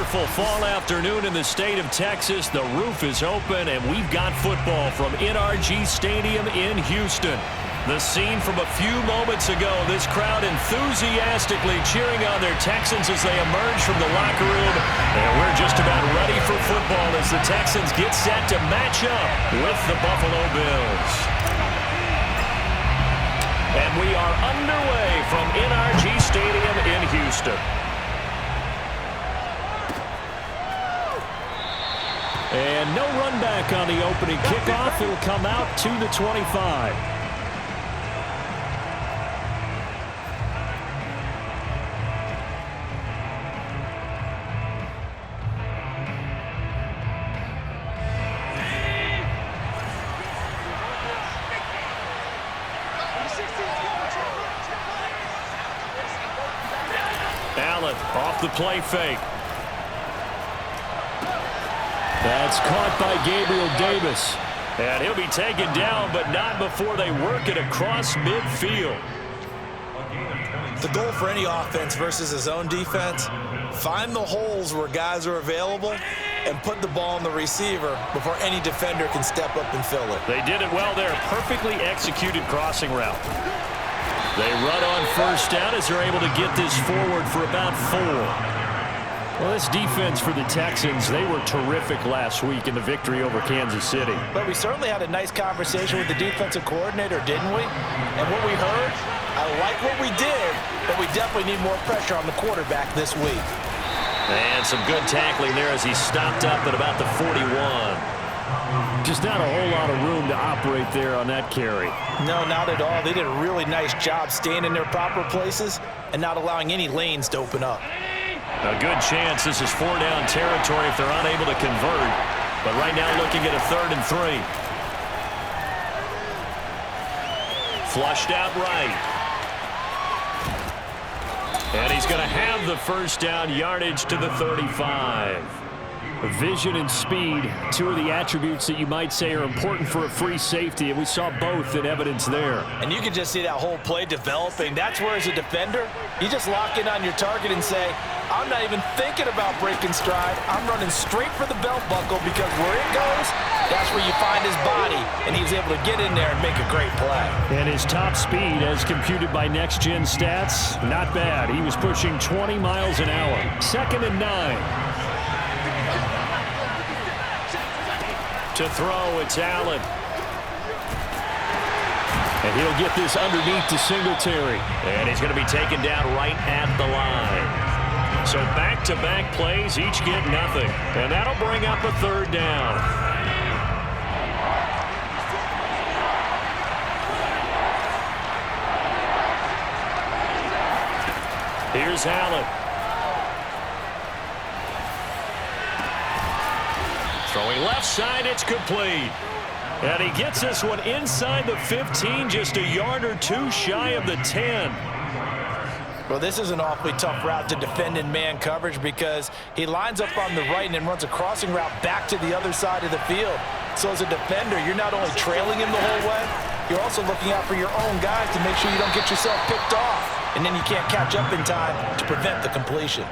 beautiful fall afternoon in the state of Texas. The roof is open, and we've got football from NRG Stadium in Houston. The scene from a few moments ago, this crowd enthusiastically cheering on their Texans as they emerge from the locker room. And we're just about ready for football as the Texans get set to match up with the Buffalo Bills. And we are underway from NRG Stadium in Houston. And no run back on the opening kickoff. It'll come out to the 25. Allen off the play fake. That's caught by Gabriel Davis. And he'll be taken down, but not before they work it across midfield. The goal for any offense versus his own defense, find the holes where guys are available and put the ball on the receiver before any defender can step up and fill it. They did it well there. Perfectly executed crossing route. They run on first down as they're able to get this forward for about 4. Well, this defense for the Texans, they were terrific last week in the victory over Kansas City. But we certainly had a nice conversation with the defensive coordinator, didn't we? And what we heard, I like what we did, but we definitely need more pressure on the quarterback this week. And some good tackling there as he stopped up at about the 41. Just not a whole lot of room to operate there on that carry. No, not at all. They did a really nice job staying in their proper places and not allowing any lanes to open up. A good chance this is 4-down territory if they're unable to convert. But right now looking at a 3rd and 3. Flushed out right. And he's going to have the first down yardage to the 35. Vision and speed, two of the attributes that you might say are important for a free safety, and we saw both in evidence there. And you can just see that whole play developing. That's where, as a defender, you just lock in on your target and say, I'm not even thinking about breaking stride. I'm running straight for the belt buckle because where it goes, that's where you find his body, and he was able to get in there and make a great play. And his top speed, as computed by Next Gen Stats, not bad. He was pushing 20 miles an hour. 2nd and 9. To throw, it's Allen. And he'll get this underneath to Singletary. And he's going to be taken down right at the line. So back-to-back plays, each get nothing. And that'll bring up a 3rd down. Here's Allen. Throwing left side, it's complete. And he gets this one inside the 15, just a yard or 2 shy of the 10. Well, this is an awfully tough route to defend in man coverage because he lines up on the right and then runs a crossing route back to the other side of the field. So as a defender, you're not only trailing him the whole way, you're also looking out for your own guys to make sure you don't get yourself picked off. And then you can't catch up in time to prevent the completion.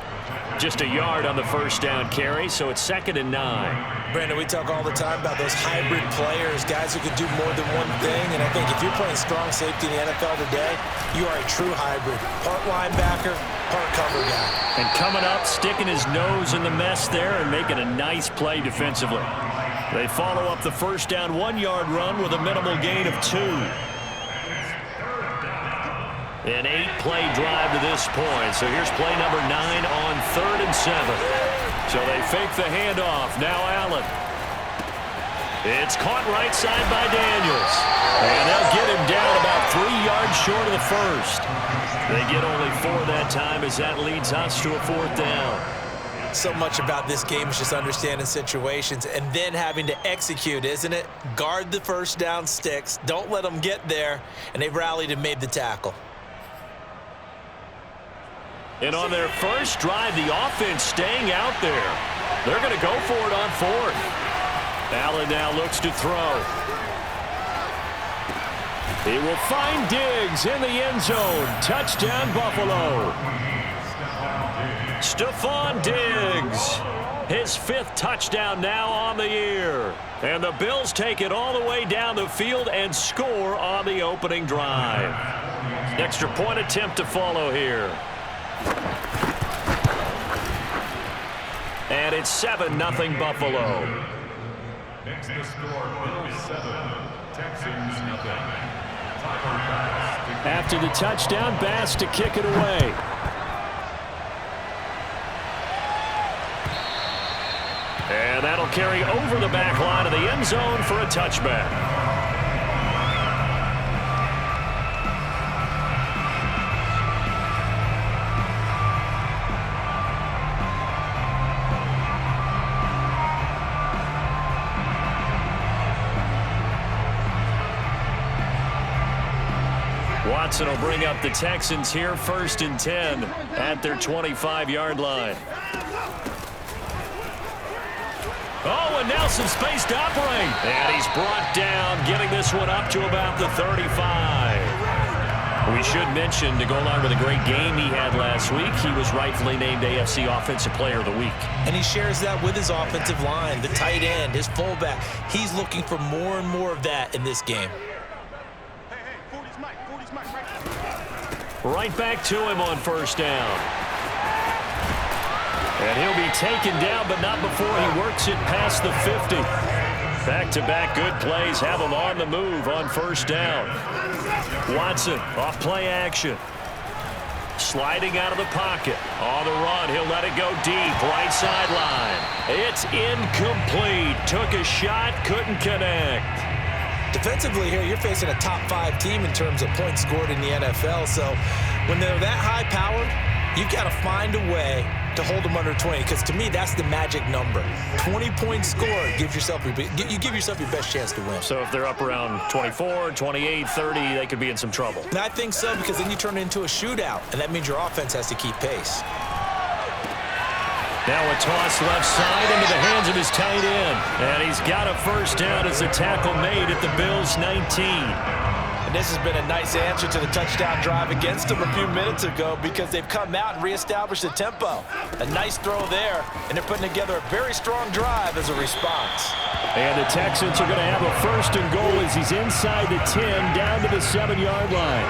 Just a yard on the first down carry, so it's 2nd and 9. Brandon, we talk all the time about those hybrid players, guys who can do more than one thing. And I think if you're playing strong safety in the NFL today, you are a true hybrid. Part linebacker, part cover guy. And coming up, sticking his nose in the mess there and making a nice play defensively. They follow up the first down 1-yard run with a minimal gain of 2. An 8-play drive to this point. So here's play number 9 on 3rd and 7. So they fake the handoff. Now Allen. It's caught right side by Daniels. And they'll get him down about 3 yards short of the first. They get only 4 that time as that leads us to a 4th down. So much about this game is just understanding situations and then having to execute, isn't it? Guard the first down sticks. Don't let them get there. And they've rallied and made the tackle. And on their first drive, the offense staying out there. They're going to go for it on 4th. Allen now looks to throw. He will find Diggs in the end zone. Touchdown, Buffalo. Stephon Diggs, his 5th touchdown now on the year. And the Bills take it all the way down the field and score on the opening drive. Extra point attempt to follow here. And it's 7-0 Buffalo. Next to score, Bills 7, Texans nothing. After the touchdown, Bass to kick it away. And that'll carry over the back line of the end zone for a touchback. Watson will bring up the Texans here, 1st and 10 at their 25-yard line. Oh, and now some space to operate. And he's brought down, getting this one up to about the 35. We should mention, to go along with a great game he had last week, he was rightfully named AFC Offensive Player of the Week. And he shares that with his offensive line, the tight end, his fullback. He's looking for more and more of that in this game. Right back to him on 1st down. And he'll be taken down, but not before he works it past the 50. Back-to-back good plays have him on the move on 1st down. Watson off play action. Sliding out of the pocket. On the run, he'll let it go deep. Right sideline. It's incomplete. Took a shot, couldn't connect. Defensively here, you're facing a top 5 team in terms of points scored in the NFL. So when they're that high-powered, you've got to find a way to hold them under 20, because to me, that's the magic number. 20 points scored, you give yourself your best chance to win. So if they're up around 24, 28, 30, they could be in some trouble. And I think so, because then you turn it into a shootout, and that means your offense has to keep pace. Now a toss left side into the hands of his tight end. And he's got a 1st down as the tackle made at the Bills' 19. And this has been a nice answer to the touchdown drive against them a few minutes ago, because they've come out and reestablished the tempo. A nice throw there, and they're putting together a very strong drive as a response. And the Texans are going to have a 1st and goal as he's inside the 10 down to the 7-yard line.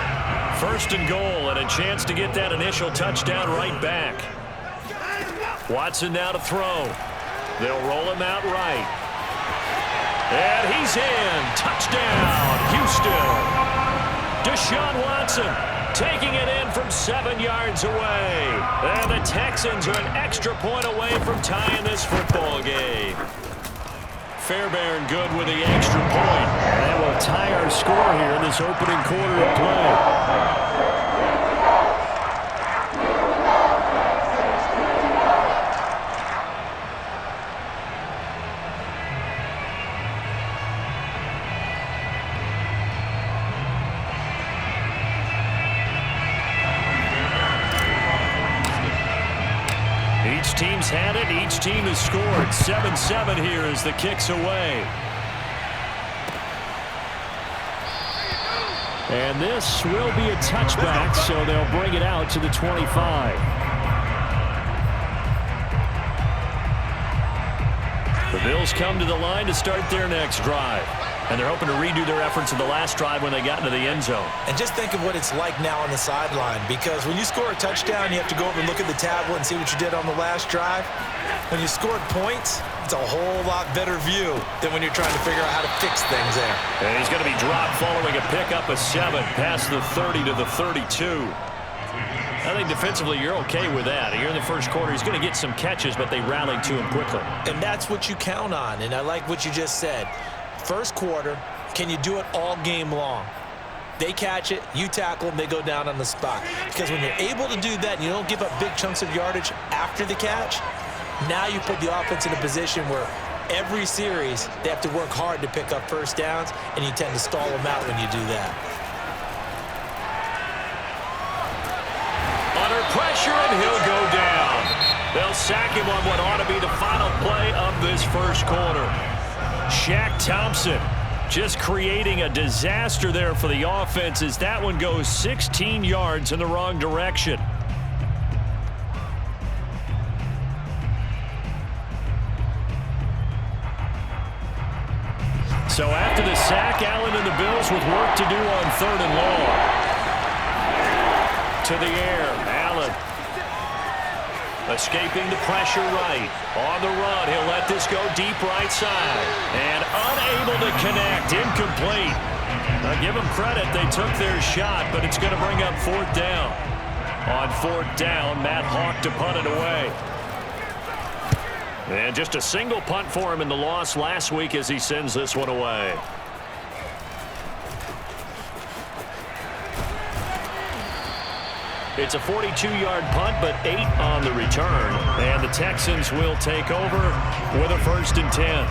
1st and goal, and a chance to get that initial touchdown right back. Watson now to throw. They'll roll him out right. And he's in. Touchdown, Houston. Deshaun Watson taking it in from 7 yards away. And the Texans are an extra point away from tying this football game. Fairbairn good with the extra point. And that will tie our score here in this opening quarter of play. Each team's had it. Each team has scored. 7-7 here as the kick's away. And this will be a touchback, so they'll bring it out to the 25. The Bills come to the line to start their next drive. And they're hoping to redo their efforts in the last drive when they got into the end zone. And just think of what it's like now on the sideline, because when you score a touchdown, you have to go over and look at the tablet and see what you did on the last drive. When you scored points, it's a whole lot better view than when you're trying to figure out how to fix things there. And he's going to be dropped following a pickup of 7 past the 30 to the 32. I think defensively you're okay with that. Here in the first quarter, he's going to get some catches, but they rallied to him quickly. And that's what you count on, and I like what you just said. First quarter, can you do it all game long? They catch it, you tackle them, they go down on the spot. Because when you're able to do that and you don't give up big chunks of yardage after the catch, now you put the offense in a position where every series they have to work hard to pick up 1st downs, and you tend to stall them out when you do that. Under pressure, and he'll go down. They'll sack him on what ought to be the final play of this first quarter. Shaq Thompson just creating a disaster there for the offense as that one goes 16 yards in the wrong direction. So after the sack, Allen and the Bills with work to do on 3rd and long. To the air, Allen. Escaping the pressure right. On the run, he'll let this go deep right side. And unable to connect, incomplete. Now give them credit, they took their shot, but it's going to bring up 4th down. On 4th down, Matt Hawk to punt it away. And just a single punt for him in the loss last week as he sends this one away. It's a 42-yard punt, but 8 on the return. And the Texans will take over with a 1st and 10.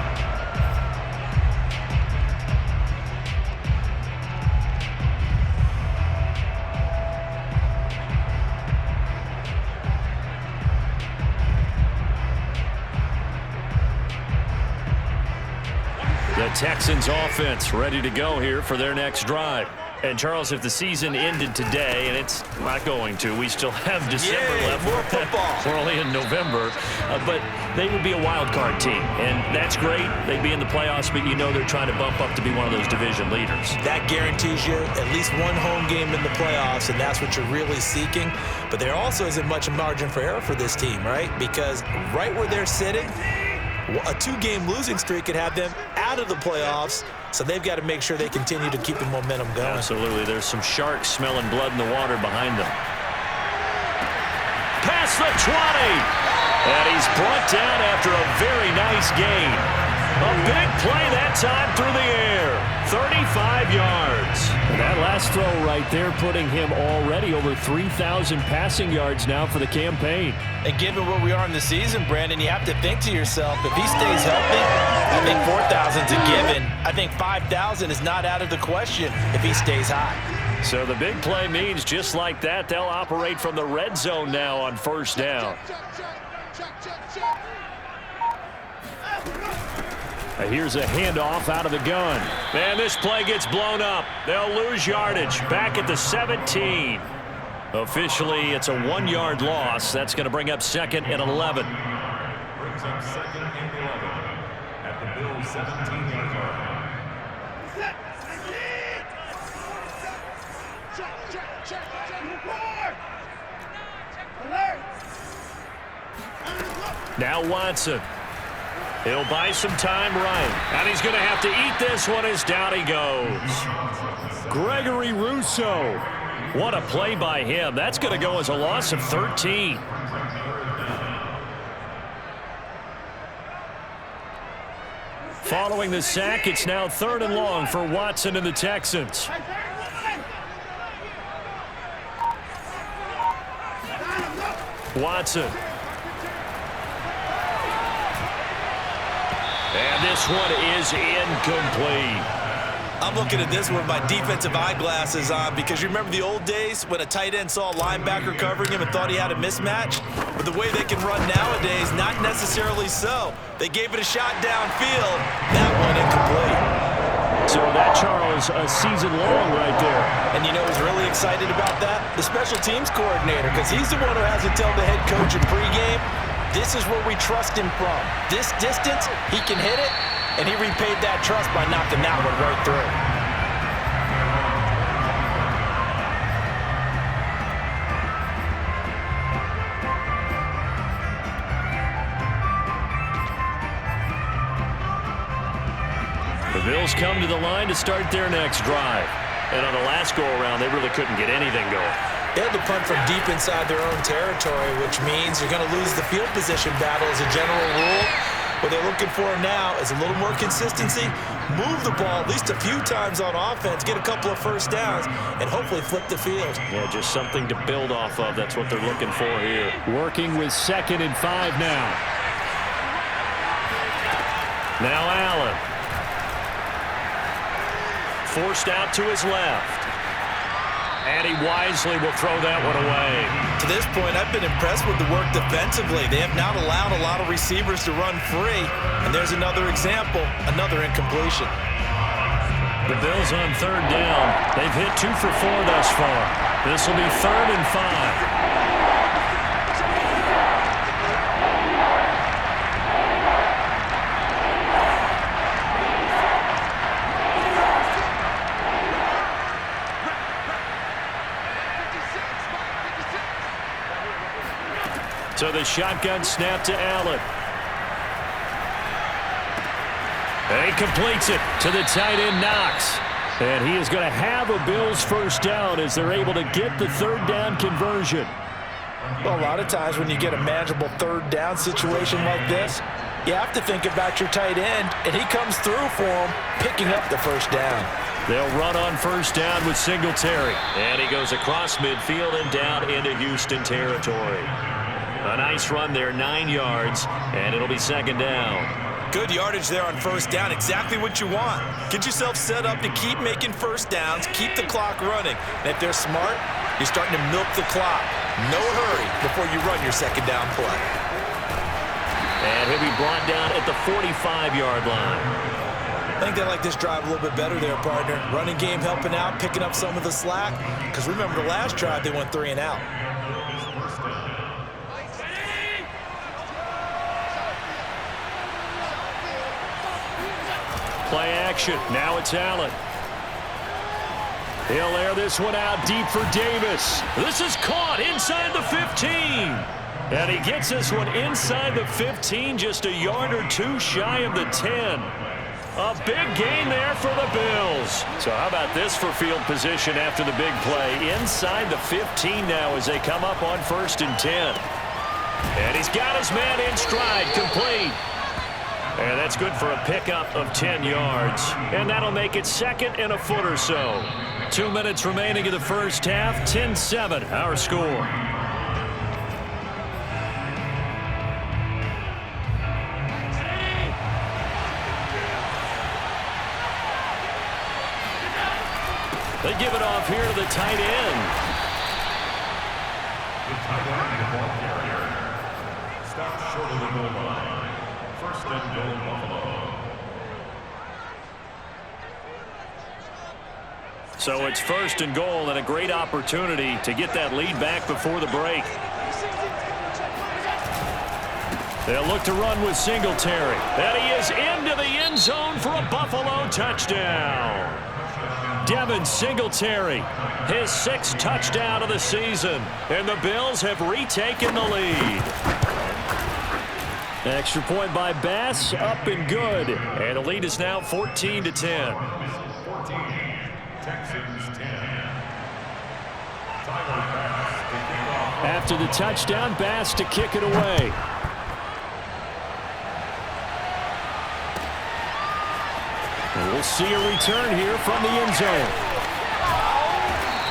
The Texans offense ready to go here for their next drive. And, Charles, if the season ended today, and it's not going to, we still have December left. More football. We're only in November. But they would be a wild card team, and that's great. They'd be in the playoffs, but you know they're trying to bump up to be one of those division leaders. That guarantees you at least one home game in the playoffs, and that's what you're really seeking. But there also isn't much margin for error for this team, right? Because right where they're sitting, a 2-game losing streak could have them out of the playoffs, so they've got to make sure they continue to keep the momentum going. Absolutely. There's some sharks smelling blood in the water behind them. Past the 20. And he's brought down after a very nice gain. A big play that time through the air. 35 yards. And that last throw right there putting him already over 3,000 passing yards now for the campaign. And given where we are in the season, Brandon, you have to think to yourself, if he stays healthy, I think 4,000's a given. I think 5,000 is not out of the question if he stays high. So the big play means just like that, they'll operate from the red zone now on 1st down. Here's a handoff out of the gun. And this play gets blown up. They'll lose yardage back at the 17. Officially, it's a 1-yard loss. That's going to bring up 2nd and 11. Brings up 2nd and 11 at the Bills' 17-yard line. Now Watson. He'll buy some time right. And he's going to have to eat this one as down he goes. Gregory Rousseau. What a play by him. That's going to go as a loss of 13. Following the sack, it's now 3rd and long for Watson and the Texans. Watson. And this one is incomplete. I'm looking at this with my defensive eyeglasses on because you remember the old days when a tight end saw a linebacker covering him and thought he had a mismatch? But the way they can run nowadays, not necessarily so. They gave it a shot downfield. That one incomplete. So that, Charles, a season long right there. And you know who's really excited about that? The special teams coordinator, because he's the one who has to tell the head coach in pregame, this is where we trust him from. This distance, he can hit it, and he repaid that trust by knocking that one right through. The Bills come to the line to start their next drive. And on the last go-around, they really couldn't get anything going. They had to punt from deep inside their own territory, which means you're going to lose the field position battle as a general rule. What they're looking for now is a little more consistency, move the ball at least a few times on offense, get a couple of first downs, and hopefully flip the field. Yeah, just something to build off of. That's what they're looking for here. Working with 2nd and 5 now. Now Allen. Forced out to his left. And he wisely will throw that one away. To this point, I've been impressed with the work defensively. They have not allowed a lot of receivers to run free. And there's another example, another incompletion. The Bills on 3rd down. They've hit 2 for 4 thus far. This will be 3rd and 5. shotgun snap to Allen. And he completes it to the tight end, Knox. And he is going to have a Bills first down as they're able to get the third down conversion. Well, a lot of times when you get a manageable third down situation like this, you have to think about your tight end, and he comes through for him, picking up the first down. They'll run on first down with Singletary. And he goes across midfield and down into Houston territory. A nice run there, 9 yards, and it'll be second down. Good yardage there on first down, exactly what you want. Get yourself set up to keep making first downs, keep the clock running. And if they're smart, you're starting to milk the clock. No hurry before you run your second down play. And he'll be brought down at the 45-yard line. I think they like this drive a little bit better there, partner. Running game helping out, picking up some of the slack. Because remember the last drive, they went 3 and out. Play action. Now it's Allen. He'll air this one out deep for Davis. This is caught inside the 15. And he gets this one inside the 15, just a yard or two shy of the 10. A big gain there for the Bills. So how about this for field position after the big play? Inside the 15 now as they come up on 1st and 10. And he's got his man in stride, complete. And that's good for a pickup of 10 yards. And that'll make it second and a foot or so. 2 minutes remaining in the first half. 10-7, our score. They give it off here to the tight end. The tight end, the ball carrier, stops short of the goal line. First and goal, Buffalo. So it's 1st and goal and a great opportunity to get that lead back before the break. They'll look to run with Singletary. And he is into the end zone for a Buffalo touchdown. Devin Singletary, his 6th touchdown of the season. And the Bills have retaken the lead. Extra point by Bass, up and good. And the lead is now 14-10. 14, Texans 10. Tyler Bass to kick off. After the touchdown, Bass to kick it away. And we'll see a return here from the end zone.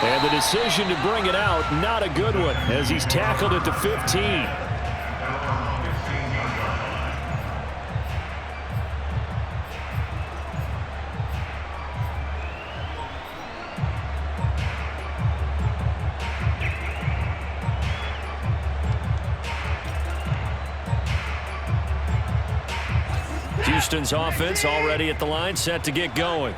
And the decision to bring it out, not a good one, as he's tackled at the 15. Houston's offense already at the line, set to get going.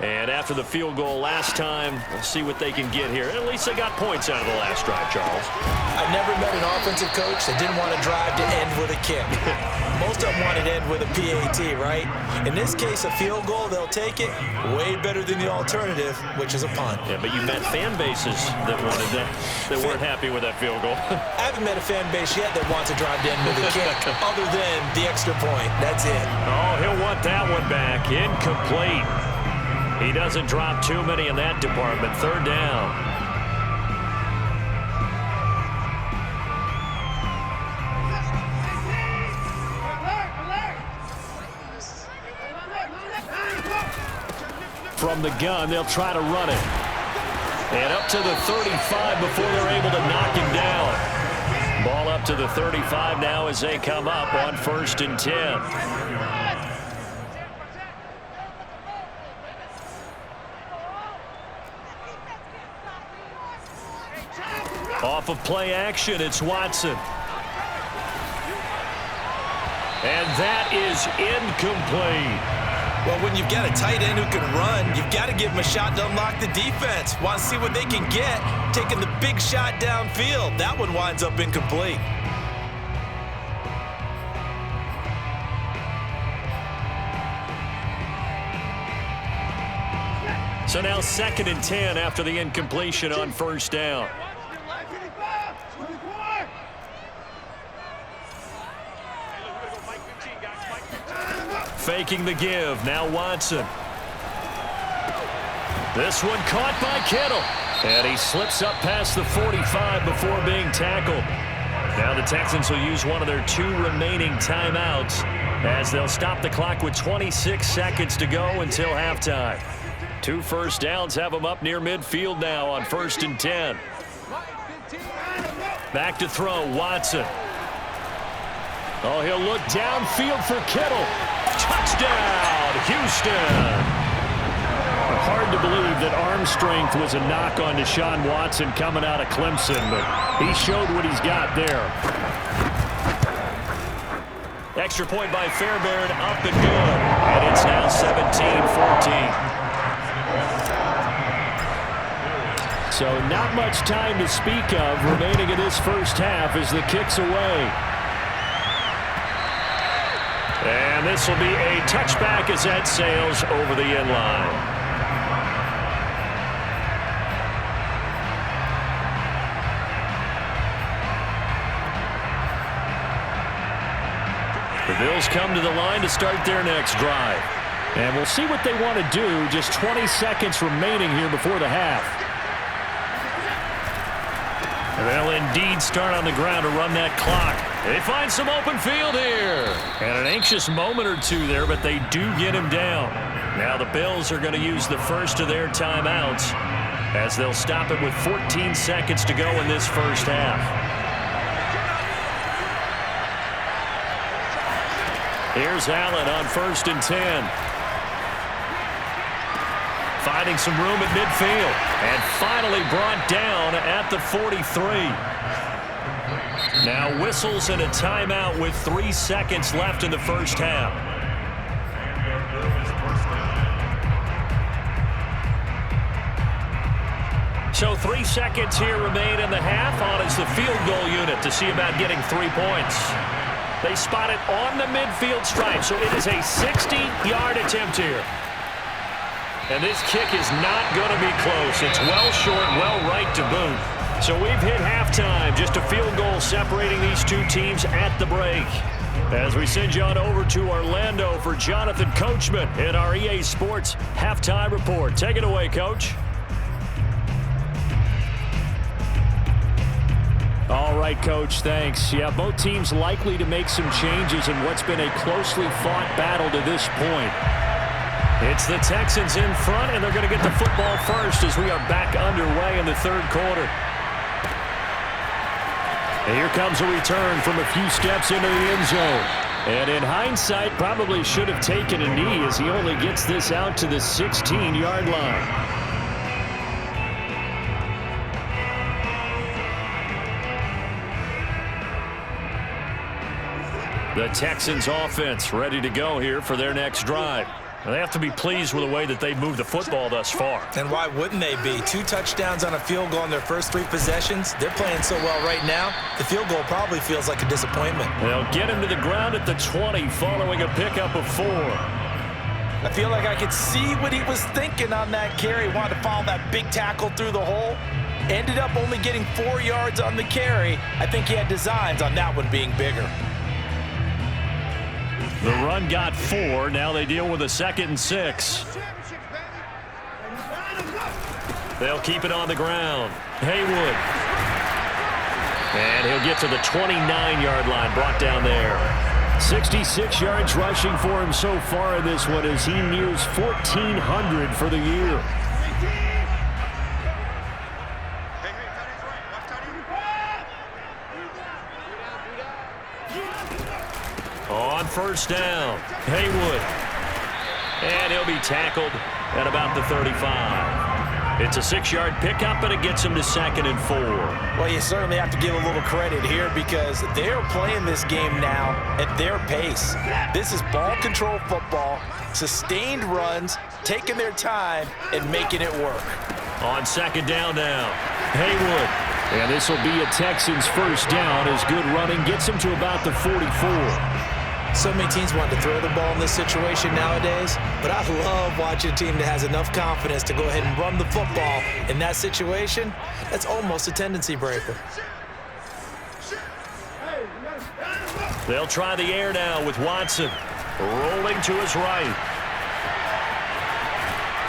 And after the field goal last time, we'll see what they can get here. At least they got points out of the last drive, Charles. I've never met an offensive coach that didn't want to drive to end with a kick. Most of them want to end with a PAT, right? In this case, a field goal, they'll take it. Way better than the alternative, which is a punt. Yeah, but you met fan bases that wanted that, that weren't happy with that field goal. I haven't met a fan base yet that wants to drive to end with a kick, other than the extra point. That's it. Oh, he'll want that one back. Incomplete. He doesn't drop too many in that department. 3rd down. From the gun, they'll try to run it. And up to the 35 before they're able to knock him down. Ball up to the 35 now as they come up on 1st and 10. Off of play action, it's Watson. And that is incomplete. Well, when you've got a tight end who can run, you've got to give him a shot to unlock the defense. Want to see what they can get, taking the big shot downfield. That one winds up incomplete. So now 2nd and 10 after the incompletion on 1st down. faking the give. Now Watson. This one caught by Kittle. And he slips up past the 45 before being tackled. Now the Texans will use one of their 2 remaining timeouts as they'll stop the clock with 26 seconds to go until halftime. 2 first downs have them up near midfield now on 1st and 10. Back to throw, Watson. Oh, he'll look downfield for Kittle. Touchdown, Houston. Hard to believe that arm strength was a knock on Deshaun Watson coming out of Clemson, but he showed what he's got there. Extra point by Fairbairn, up and good. And it's now 17-14. So not much time to speak of remaining in this first half as the kick's away. And this will be a touchback as that sails over the end line. The Bills come to the line to start their next drive. And we'll see what they want to do. Just 20 seconds remaining here before the half. And they'll indeed start on the ground to run that clock. They find some open field here. And an anxious moment or two there, but they do get him down. Now the Bills are going to use the first of their timeouts as they'll stop it with 14 seconds to go in this first half. Here's Allen on 1st and 10. Finding some room at midfield. And finally brought down at the 43. Now whistles and a timeout with 3 seconds left in the first half. So 3 seconds here remain in the half. On is the field goal unit to see about getting 3 points. They spot it on the midfield stripe, so it is a 60-yard attempt here. And this kick is not going to be close. It's well short, well right to boot. So we've hit halftime. Just a field goal separating these 2 teams at the break. As we send you on over to Orlando for Jonathan Coachman in our EA Sports Halftime Report. Take it away, Coach. All right, Coach, thanks. Yeah, both teams likely to make some changes in what's been a closely fought battle to this point. It's the Texans in front, and they're going to get the football first as we are back underway in the 3rd quarter. And here comes a return from a few steps into the end zone. And in hindsight, probably should have taken a knee as he only gets this out to the 16-yard line. The Texans offense ready to go here for their next drive. They have to be pleased with the way that they've moved the football thus far. And why wouldn't they be? 2 touchdowns on a field goal in their first 3 possessions. They're playing so well right now, the field goal probably feels like a disappointment. They'll get him to the ground at the 20 following a pickup of 4. I feel like I could see what he was thinking on that carry. Wanted to follow that big tackle through the hole. Ended up only getting 4 yards on the carry. I think he had designs on that one being bigger. The run got 4. Now they deal with a 2nd and 6. They'll keep it on the ground. Haywood. And he'll get to the 29-yard line, brought down there. 66 yards rushing for him so far in this one as he nears 1,400 for the year. On 1st down, Haywood. And he'll be tackled at about the 35. It's a 6-yard pickup, and it gets him to 2nd and 4. Well, you certainly have to give a little credit here because they're playing this game now at their pace. This is ball control football, sustained runs, taking their time, and making it work. On 2nd down now, Haywood. And this will be a Texans 1st down as good running gets him to about the 44. So many teams want to throw the ball in this situation nowadays, but I love watching a team that has enough confidence to go ahead and run the football. In that situation, that's almost a tendency breaker. They'll try the air now with Watson. Rolling to his right.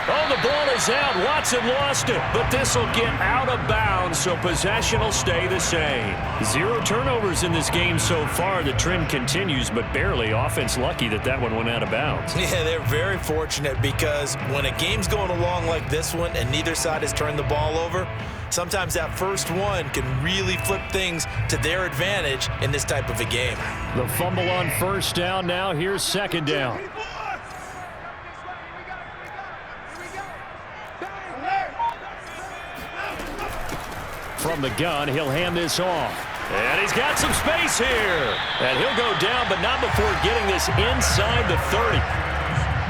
Oh, the ball is out. Watson lost it, but this will get out of bounds, so possession will stay the same. 0 turnovers in this game so far. The trend continues, but barely. Offense lucky that one went out of bounds. Yeah, they're very fortunate because when a game's going along like this one and neither side has turned the ball over, sometimes that first one can really flip things to their advantage in this type of a game. The fumble on first down. Now here's second down. From the gun, he'll hand this off. And he's got some space here. And he'll go down, but not before getting this inside the 30.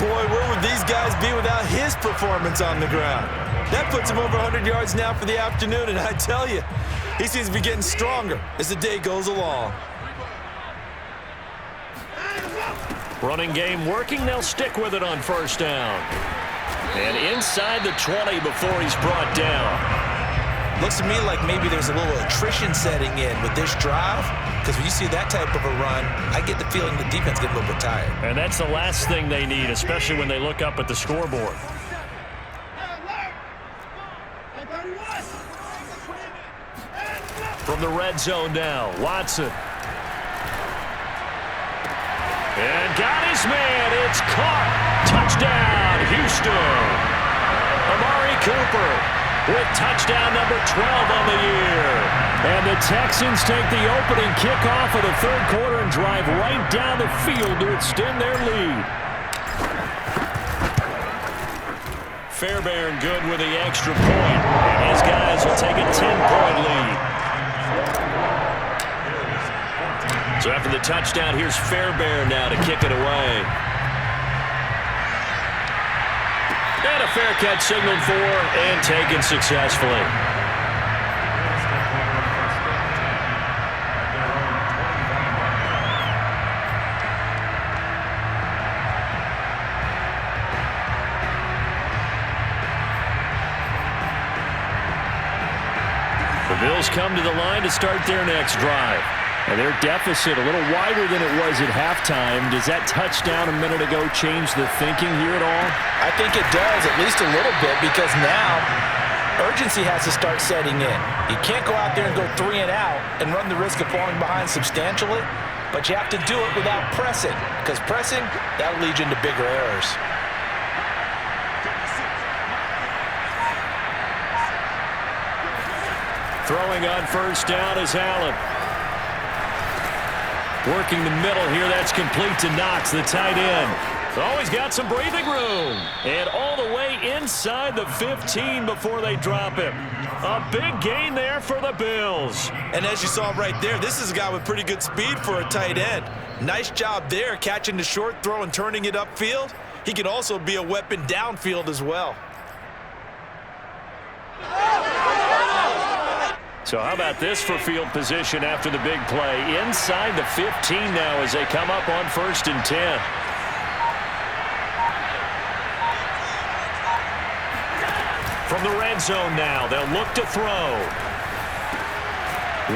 Boy, where would these guys be without his performance on the ground? That puts him over 100 yards now for the afternoon, and I tell you, he seems to be getting stronger as the day goes along. Running game working. They'll stick with it on first down. And inside the 20 before he's brought down. Looks to me like maybe there's a little attrition setting in with this drive, because when you see that type of a run, I get the feeling the defense gets a little bit tired. And that's the last thing they need, especially when they look up at the scoreboard. From the red zone now, Watson. And got his man. It's caught. Touchdown, Houston. Amari Cooper with touchdown number 12 on the year. And the Texans take the opening kickoff of the third quarter and drive right down the field to extend their lead. Fairbairn good with the extra point. And his guys will take a 10-point lead. So after the touchdown, here's Fairbairn now to kick it away. And a fair catch signaled for and taken successfully. The Bills come to the line to start their next drive. And their deficit a little wider than it was at halftime. Does that touchdown a minute ago change the thinking here at all? I think it does, at least a little bit, because now urgency has to start setting in. You can't go out there and go 3 and out and run the risk of falling behind substantially, but you have to do it without pressing, because pressing, that'll lead you into bigger errors. Throwing on first down is Allen. Working the middle here, that's complete to Knox, the tight end. Oh, he's got some breathing room. And all the way inside the 15 before they drop him. A big gain there for the Bills. And as you saw right there, this is a guy with pretty good speed for a tight end. Nice job there, catching the short throw and turning it upfield. He can also be a weapon downfield as well. So how about this for field position after the big play? Inside the 15 now as they come up on 1st and 10. From the red zone now, they'll look to throw.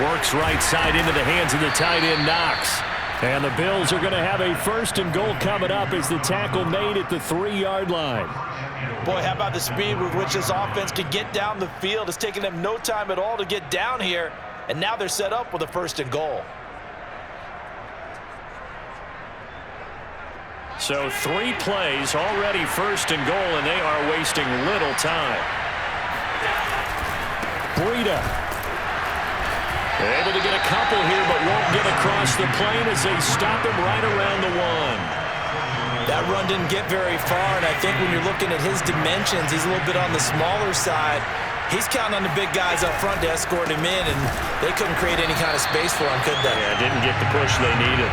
Works right side into the hands of the tight end, Knox. And the Bills are going to have a 1st and goal coming up as the tackle made at the 3-yard line. Boy, how about the speed with which this offense can get down the field? It's taken them no time at all to get down here, and now they're set up with a 1st and goal. So 3 plays, already 1st and goal, and they are wasting little time. Breida. Able to get a couple here, but won't get across the plane as they stop him right around the 1. That run didn't get very far, and I think when you're looking at his dimensions, he's a little bit on the smaller side. He's counting on the big guys up front to escort him in, and they couldn't create any kind of space for him, could they? Yeah, didn't get the push they needed.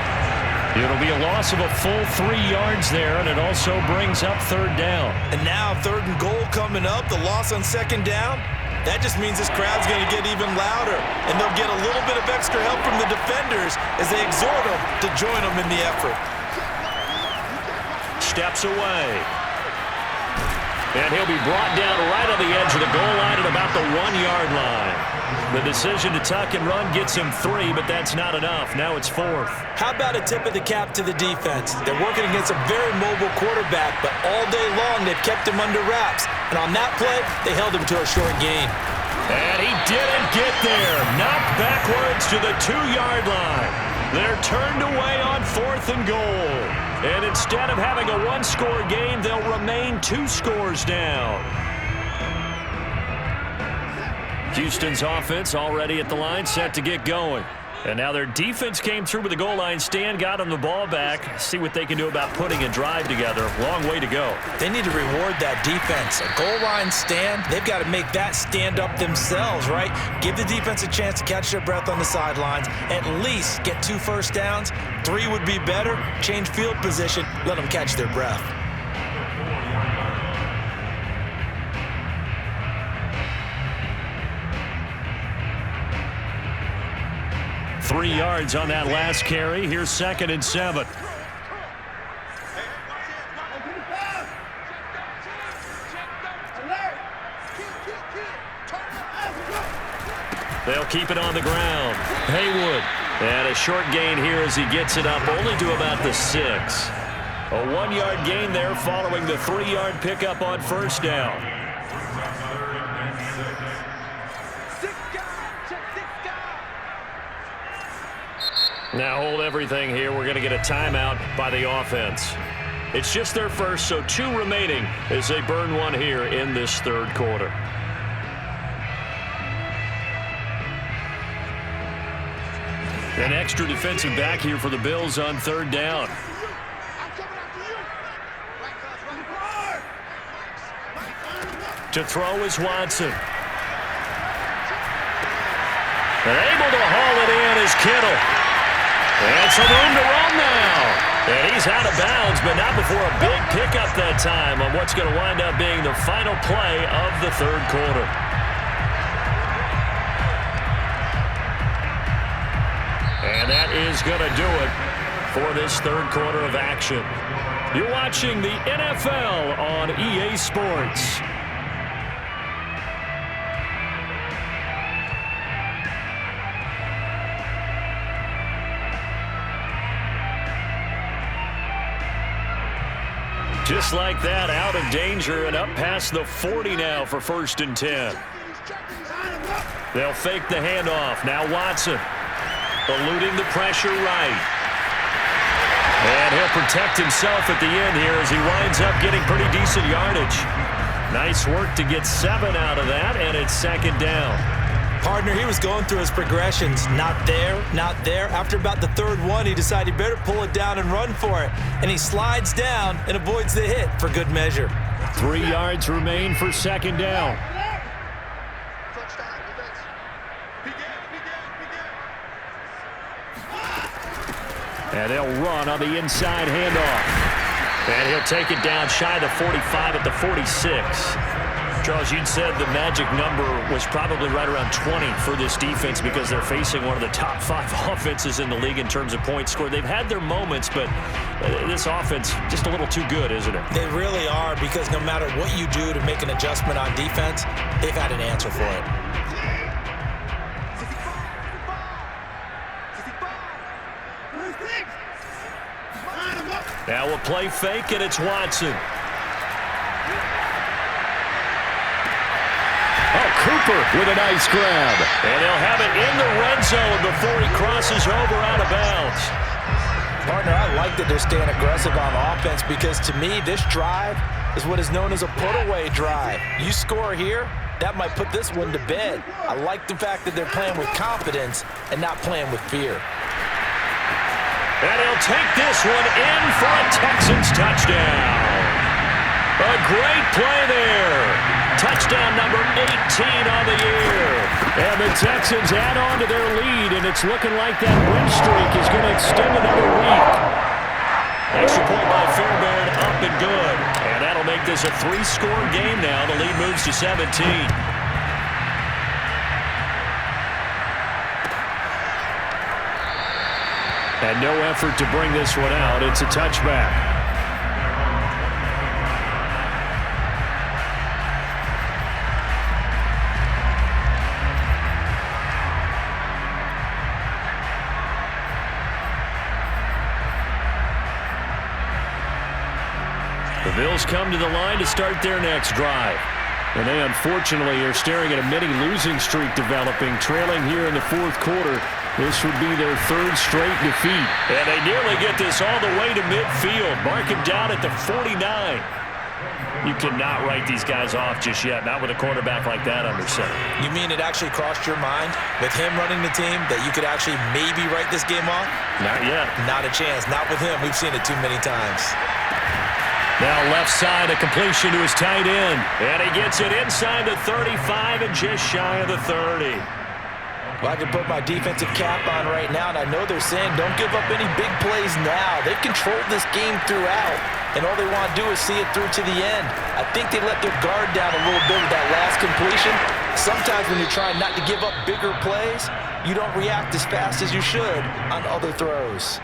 It'll be a loss of a full 3 yards there, and it also brings up 3rd down. And now 3rd and goal coming up, the loss on 2nd down. That just means this crowd's going to get even louder, and they'll get a little bit of extra help from the defenders as they exhort them to join them in the effort. Steps away. And he'll be brought down right on the edge of the goal line at about the 1-yard line. The decision to tuck and run gets him 3, but that's not enough. Now it's 4th. How about a tip of the cap to the defense? They're working against a very mobile quarterback, but all day long they've kept him under wraps. And on that play, they held him to a short gain. And he didn't get there. Knocked backwards to the 2-yard line. They're turned away on 4th and goal. And instead of having a 1-score game, they'll remain 2 scores down. Houston's offense already at the line, set to get going. And now their defense came through with a goal line stand, got them the ball back. See what they can do about putting a drive together. Long way to go. They need to reward that defense. A goal line stand, they've got to make that stand up themselves, right? Give the defense a chance to catch their breath on the sidelines. At least get 2 first downs. 3 would be better. Change field position. Let them catch their breath. Three yards on that last carry. Here's 2nd and 7. They'll keep it on the ground. Haywood. And a short gain here as he gets it up only to about the 6. A 1-yard gain there following the 3-yard pickup on first down. Now hold everything here. We're going to get a timeout by the offense. It's just their first, so 2 remaining as they burn 1 here in this 3rd quarter. An extra defensive back here for the Bills on 3rd down. To throw is Watson. And able to haul it in is Kittle. And some room to run now. And he's out of bounds, but not before a big pickup that time on what's going to wind up being the final play of the 3rd quarter. And that is going to do it for this 3rd quarter of action. You're watching the NFL on EA Sports. Just like that, out of danger and up past the 40 now for 1st and 10. They'll fake the handoff. Now Watson eluding the pressure right. And he'll protect himself at the end here as he winds up getting pretty decent yardage. Nice work to get 7 out of that, and it's 2nd down. Partner, he was going through his progressions. Not there, not there. After about the 3rd one, he decided he better pull it down and run for it. And he slides down and avoids the hit for good measure. 3 yards remain for 2nd down. And they'll run on the inside handoff. And he'll take it down shy of the 45 at the 46. Charles, you'd said the magic number was probably right around 20 for this defense because they're facing one of the top 5 offenses in the league in terms of points scored. They've had their moments, but this offense just a little too good, isn't it? They really are, because no matter what you do to make an adjustment on defense, they've had an answer for it. Now we'll play fake, and it's Watson. Oh, Cooper with a nice grab. And they'll have it in the red zone before he crosses over out of bounds. Partner, I like that they're staying aggressive on offense, because to me, this drive is what is known as a put-away drive. You score here, that might put this one to bed. I like the fact that they're playing with confidence and not playing with fear. And he'll take this one in for a Texans touchdown. A great play there. Touchdown number 18 on the year. And the Texans add on to their lead, and it's looking like that win streak is going to extend another week. Extra point by Fairbairn, up and good. And that'll make this a 3-score game now. The lead moves to 17. And no effort to bring this one out. It's a touchback. The Bills come to the line to start their next drive. And they unfortunately are staring at a mini losing streak developing, trailing here in the fourth quarter. This would be their third straight defeat. And they nearly get this all the way to midfield. Mark him down at the 49. You cannot write these guys off just yet, not with a quarterback like that under center. You mean it actually crossed your mind with him running the team that you could actually maybe write this game off? Not yet. Not a chance. Not with him. We've seen it too many times. Now left side, a completion to his tight end. And he gets it inside the 35 and just shy of the 30. Well, I can put my defensive cap on right now, and I know they're saying don't give up any big plays now. They've controlled this game throughout, and all they want to do is see it through to the end. I think they let their guard down a little bit with that last completion. Sometimes when you're trying not to give up bigger plays, you don't react as fast as you should on other throws.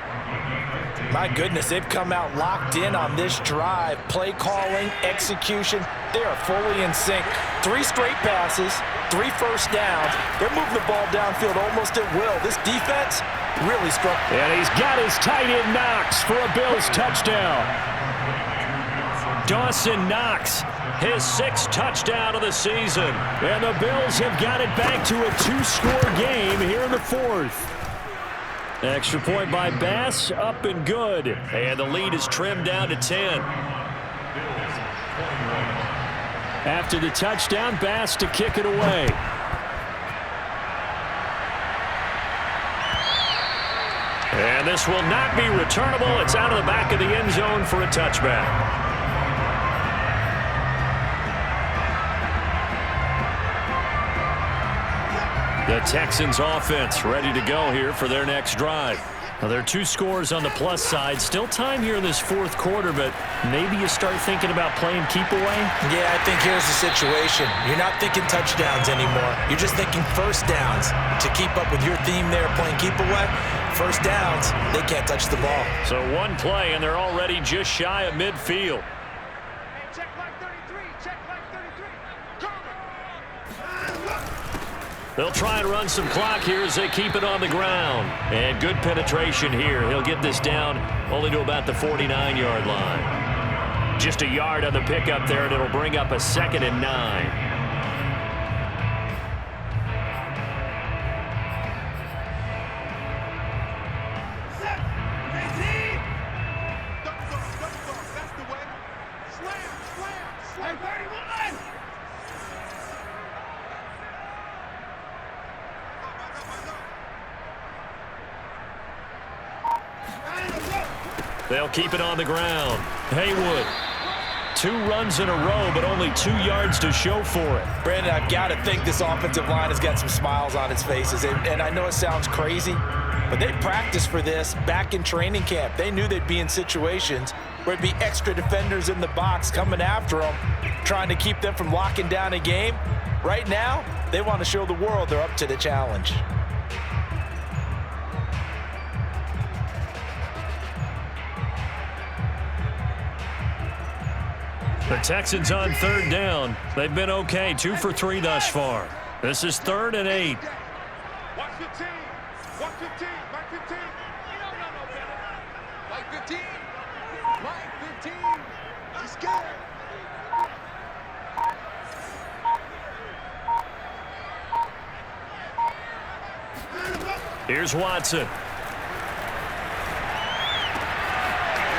My goodness, they've come out locked in on this drive. Play calling, execution, they are fully in sync. 3 straight passes, 3 first downs. They're moving the ball downfield almost at will. This defense really struck. And he's got his tight end Knox for a Bills touchdown. Dawson Knox, his 6th touchdown of the season. And the Bills have got it back to a 2-score game here in the 4th. Extra point by Bass, up and good. And the lead is trimmed down to 10. After the touchdown, Bass to kick it away. And this will not be returnable. It's out of the back of the end zone for a touchback. The Texans offense ready to go here for their next drive. Now, there are 2 scores on the plus side. Still time here in this 4th quarter, but maybe you start thinking about playing keep away? Yeah, I think here's the situation. You're not thinking touchdowns anymore. You're just thinking first downs. To keep up with your theme there, playing keep away, first downs, they can't touch the ball. So 1 play, and they're already just shy of midfield. Check like 33, check like 33. They'll try and run some clock here as they keep it on the ground. And good penetration here. He'll get this down only to about the 49-yard line. Just a yard on the pickup there, and it'll bring up a 2nd and 9. They'll keep it on the ground. Haywood, 2 runs in a row, but only 2 yards to show for it. Brandon, I've got to think this offensive line has got some smiles on its faces. And I know it sounds crazy, but they practiced for this back in training camp. They knew they'd be in situations where it'd be extra defenders in the box coming after them, trying to keep them from locking down a game. Right now, they want to show the world they're up to the challenge. The Texans on 3rd down. They've been okay, 2 for 3 thus far. This is 3rd and 8. Watch 15. Watch 15. Like 15. You don't know no better. Like 15. Like 15. He's scared. Here's Watson.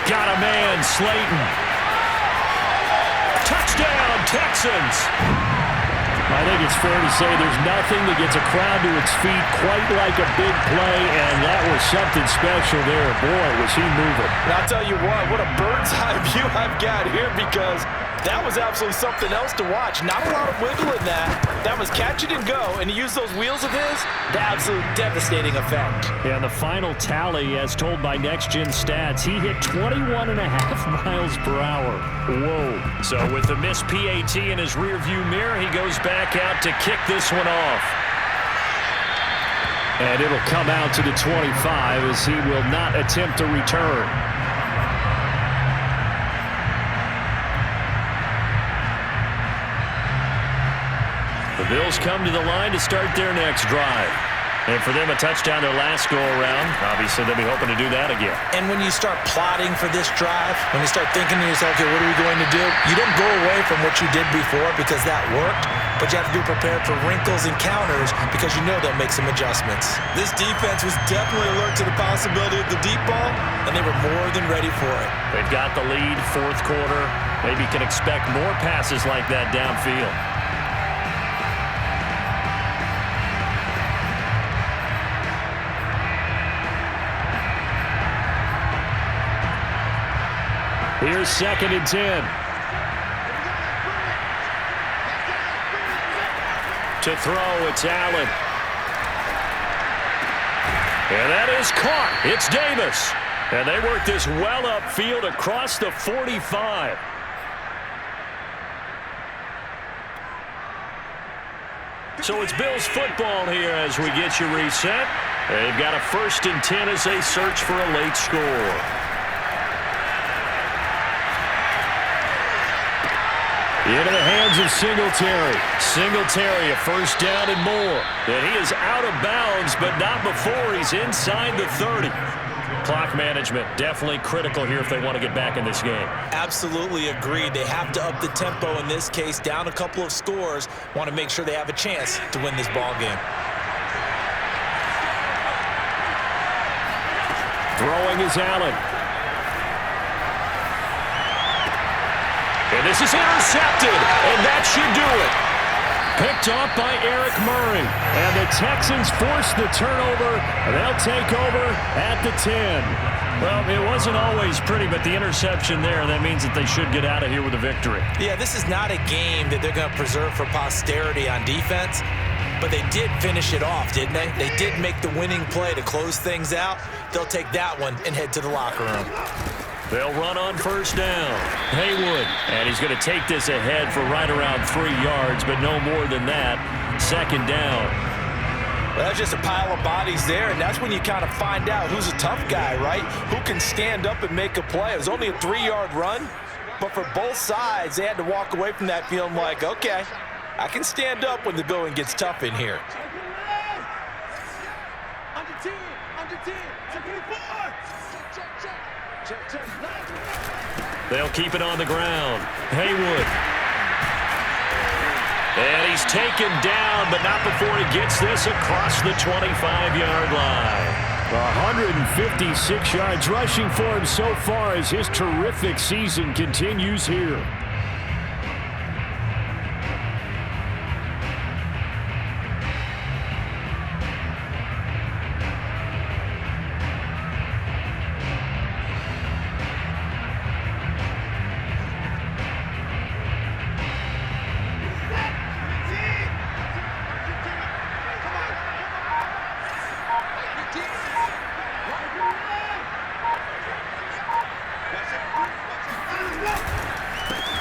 Got a man, Slayton. Touchdown, Texans! I think it's fair to say there's nothing that gets a crowd to its feet quite like a big play, and that was something special there. Boy, was he moving. And I'll tell you what a bird's eye view I've got here, because that was absolutely something else to watch. Not a lot of wiggle in that. That was catch it and go, and he used those wheels of his to absolute devastating effect. And the final tally, as told by Next Gen Stats, he hit 21.5 miles per hour. Whoa. So with the missed PAT in his rearview mirror, he goes back out to kick this one off. And it'll come out to the 25 as he will not attempt to return. The Bills come to the line to start their next drive. And for them, a touchdown their last go-around. Obviously, they'll be hoping to do that again. And when you start plotting for this drive, when you start thinking to yourself, okay, what are we going to do? You don't go away from what you did before because that worked, but you have to be prepared for wrinkles and counters because you know they'll make some adjustments. This defense was definitely alert to the possibility of the deep ball, and they were more than ready for it. They've got the lead, fourth quarter. Maybe can expect more passes like that downfield. Here's 2nd and 10. To throw, it's Allen. And that is caught. It's Davis. And they work this well upfield across the 45. So it's Bills football here as we get you reset. They've got a 1st and 10 as they search for a late score. Into the hands of Singletary. Singletary, a 1st down and more. And he is out of bounds, but not before he's inside the 30. Clock management definitely critical here if they want to get back in this game. Absolutely agreed. They have to up the tempo in this case, down a couple of scores. Want to make sure they have a chance to win this ball game. Throwing is Allen. And this is intercepted, and that should do it. Picked off by Eric Murray. And the Texans force the turnover, and they'll take over at the 10. Well, it wasn't always pretty, but the interception there, that means that they should get out of here with a victory. Yeah, this is not a game that they're going to preserve for posterity on defense, but they did finish it off, didn't they? They did make the winning play to close things out. They'll take that one and head to the locker room. They'll run on 1st down. Haywood, and he's going to take this ahead for right around 3 yards, but no more than that. 2nd down. Well, that's just a pile of bodies there, and that's when you kind of find out who's a tough guy, right? Who can stand up and make a play. It was only a 3-yard run, but for both sides, they had to walk away from that feeling like, okay, I can stand up when the going gets tough in here. Under 10, under 10, 24. Check. They'll keep it on the ground. Haywood. And he's taken down, but not before he gets this across the 25-yard line. 156 yards rushing for him so far as his terrific season continues here.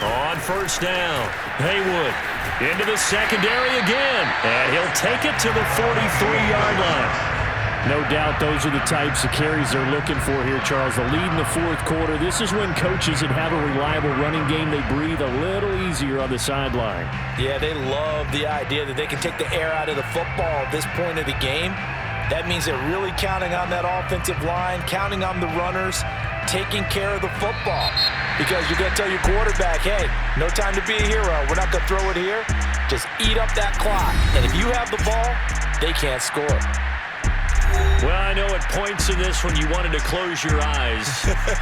On 1st down, Haywood into the secondary again, and he'll take it to the 43-yard line. No doubt those are the types of carries they're looking for here, Charles. The lead in the 4th quarter. This is when coaches that have a reliable running game, they breathe a little easier on the sideline. Yeah, they love the idea that they can take the air out of the football at this point of the game. That means they're really counting on that offensive line, counting on the runners, taking care of the football. Because you're going to tell your quarterback, hey, no time to be a hero. We're not going to throw it here. Just eat up that clock. And if you have the ball, they can't score. Well, I know at points in this when you wanted to close your eyes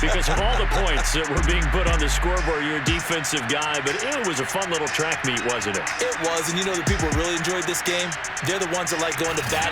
because of all the points that were being put on the scoreboard. You're a defensive guy, but it was a fun little track meet, wasn't it? It was, and you know the people who really enjoyed this game? They're the ones that like going to batting